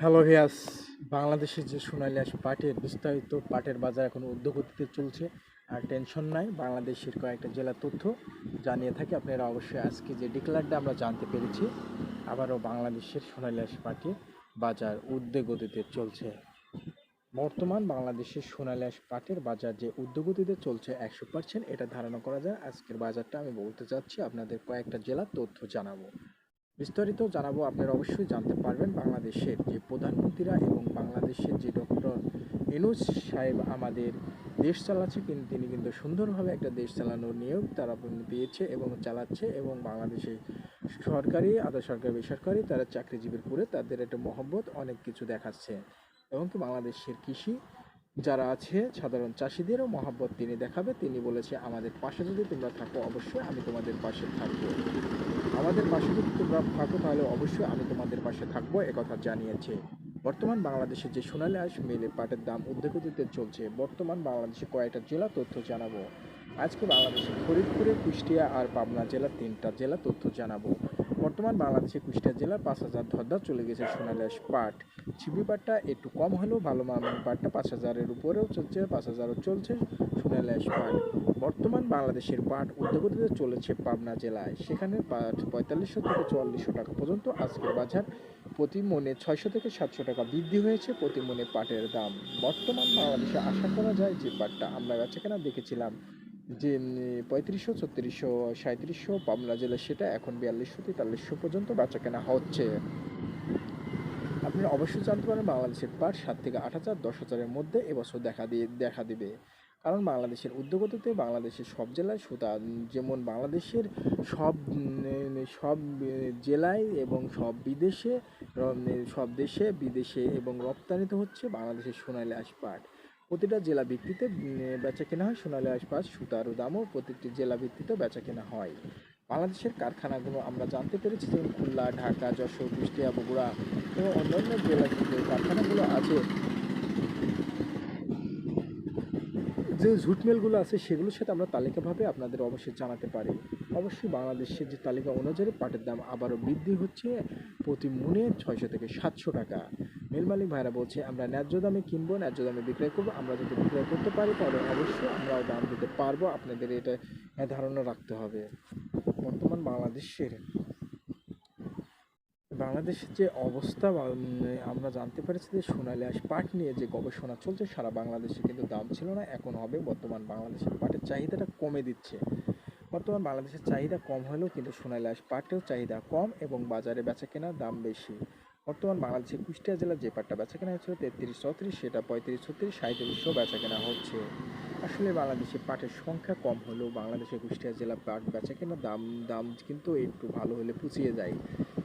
Hello ভিয়াস, বাংলাদেশের যে সোনালী আঁশ পাটের বিস্তারিত পাটের বাজার এখন ঊর্ধ্বগতিতে চলছে। আর টেনশন নাই, বাংলাদেশের কয়েকটা জেলার তথ্য জানিয়ে থাকি। আপনারা অবশ্যই আজকে যে ডিক্লারটা আমরা জানতে পেরেছি, আবারও বাংলাদেশের সোনালী আঁশ পাটের বাজার ঊর্ধ্বগতিতে চলছে। বর্তমান বাংলাদেশের সোনালী আঁশ পাটের বাজার যে ঊর্ধ্বগতিতে চলছে 100%, এটা ধারণা করা যায়। আজকের বাজারটা আমি বলতে চাচ্ছি, আপনাদের কয়েকটা জেলার তথ্য জানাবো, বিস্তারিত জানাবো। আপনারা অবশ্যই জানতে পারবেন বাংলাদেশের যে প্রধানমন্ত্রীরা এবং বাংলাদেশের যে ডক্টর ইউনূস সাহেব আমাদের দেশ চালাচ্ছে, কিন্তু তিনি কিন্তু সুন্দরভাবে একটা দেশ চালানোর নিয়োগ তারা পেয়েছে এবং চালাচ্ছে। এবং বাংলাদেশে সরকারি, আধা সরকারি, বেসরকারি তারা চাকরিজীবীর করে তাদের একটা মহব্বত অনেক কিছু দেখাচ্ছে। এবং কি বাংলাদেশের কৃষি যারা আছে সাধারণ চাষিদেরও মহাব্বত তিনি দেখাবে। তিনি বলেছে, আমাদের পাশে যদি তোমরা থাকো অবশ্যই আমি তোমাদের পাশে থাকবো, আমাদের পাশে যদি তোমরা থাকো তাহলে অবশ্যই আমি তোমাদের পাশে থাকবো, একথা জানিয়েছে। বর্তমান বাংলাদেশে যে সোনালী আঁশ মিলে পাটের দাম ঊর্ধ্বগতিতে চলছে। বর্তমান বাংলাদেশে কয়েকটা জেলা তথ্য জানাবো আজকে। বাংলাদেশে ফরিদপুরে, কুষ্টিয়া আর পাবনা জেলার তিনটা জেলা তথ্য জানাবো। বর্তমান বাংলাদেশে কুষ্টিয়া জেলার 5,000 ধরদা চলে গেছে সোনালী আঁশ পাট। ছিবি পাটটা একটু কম হলেও ভালো মানের পাটটা 5,000-এর উপরেও চলছে, 5,000-ও চলছে সোনালী আঁশ পাট। বর্তমান বাংলাদেশের পাট ঊর্ধ্বগতিতে চলেছে পাবনা জেলায়, সেখানে পাট 4500 থেকে 4400 টাকা পর্যন্ত আজকের বাজার। প্রতি মনে 600 থেকে 700 টাকা বৃদ্ধি হয়েছে প্রতি মনে পাটের দাম। বর্তমান বাংলাদেশে আশা করা যায় যে পাটটা আমরা বেচাকেনা দেখেছিলাম যে 3500, 3600, 3700 পাবনা জেলায়, সেটা এখন 4200, 4300 পর্যন্ত বেচাকেনা হচ্ছে। আপনারা অবশ্যই জানতে পারেন বাংলাদেশের পাট 7 থেকে 8,000, 10,000-এর মধ্যে এবছর দেখা দিবে। কারণ বাংলাদেশের উদ্যোগতিতে বাংলাদেশের সব জেলায় সুতা, যেমন বাংলাদেশের সব সব জেলায় এবং সব দেশে বিদেশে এবং রপ্তানিতে হচ্ছে বাংলাদেশের সোনালী আঁশ পাট। প্রতিটা জেলা ভিত্তিতে বেচা কেনা হয় সোনালী আঁশ পাট। সুতার দামও প্রতিটি জেলা ভিত্তিতেও বেচা কেনা হয়। বাংলাদেশের কারখানাগুলো আমরা জানতে পেরেছি, যেমন খুলনা, ঢাকা, যশোর, কুষ্টিয়া, বগুড়া এবং অন্যান্য জেলার যে কারখানাগুলো আছে, যে ঝুট মিলগুলো আছে, সেগুলোর সাথে আমরা তালিকাভাবে আপনাদের অবশ্যই জানাতে পারি। অবশ্যই বাংলাদেশের যে তালিকা অনুযায়ী পাটের দাম আবারও বৃদ্ধি হচ্ছে প্রতি মনে 600 থেকে 700 টাকা। মিল মালিক ভাইরা বলছে, আমরা ন্যায্য দামে কিনবো, ন্যায্য দামে বিক্রয় করবো। আমরা যদি বিক্রয় করতে পারি তাহলে অবশ্যই আমরাও দাম দিতে পারবো, আপনাদের এটা ধারণা রাখতে হবে। বর্তমান বাংলাদেশের যে অবস্থা, আমরা জানতে পেরেছি যে সোনালী আঁশ পাট নিয়ে যে গবেষণা চলছে সারা বাংলাদেশে, কিন্তু দাম ছিল না, এখন হবে। বর্তমান বাংলাদেশের পাটের চাহিদাটা কমে দিচ্ছে। বর্তমান বাংলাদেশের চাহিদা কম হলেও কিন্তু সোনালী আঁশ পাটেও চাহিদা কম এবং বাজারে বেচা কেনার দাম বেশি। বর্তমান বাংলাদেশের কুষ্টিয়া জেলার যে পাটটা বেচা কেনা হচ্ছিল 33-34, সেটা 35-36, 3700 বেচা কেনা হচ্ছে। আসলে বাংলাদেশে পাটের সংখ্যা কম হলেও বাংলাদেশের কুষ্টিয়া জেলা পাট বেচা কেনার দাম দাম কিন্তু একটু ভালো হলে পুষিয়ে যায়।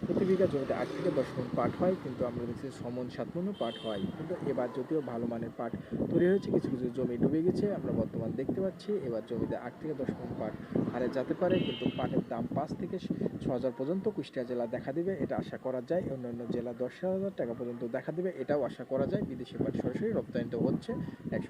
প্রতি বিঘা জমিতে 8 থেকে 10 মণ পাট হয়, কিন্তু আমরা দেখছি 6 মণ 7 মণও পাট হয়। কিন্তু এবার যদিও ভালো মানের পাট তৈরি হয়েছে, কিছু কিছু জমি ডুবে গেছে, আমরা বর্তমান দেখতে পাচ্ছি। এবার জমিতে 8 থেকে 10 মণ পাট হারে যেতে পারে, কিন্তু পাটের দাম 5 থেকে 6,000 পর্যন্ত কুষ্টিয়া জেলা দেখা দিবে, এটা আশা করা যায়। অন্যান্য জেলা 10,000 টাকা পর্যন্ত দেখা দিবে, এটাও আশা করা যায়। বিদেশি পাট সরাসরি রপ্তানিত হচ্ছে 100।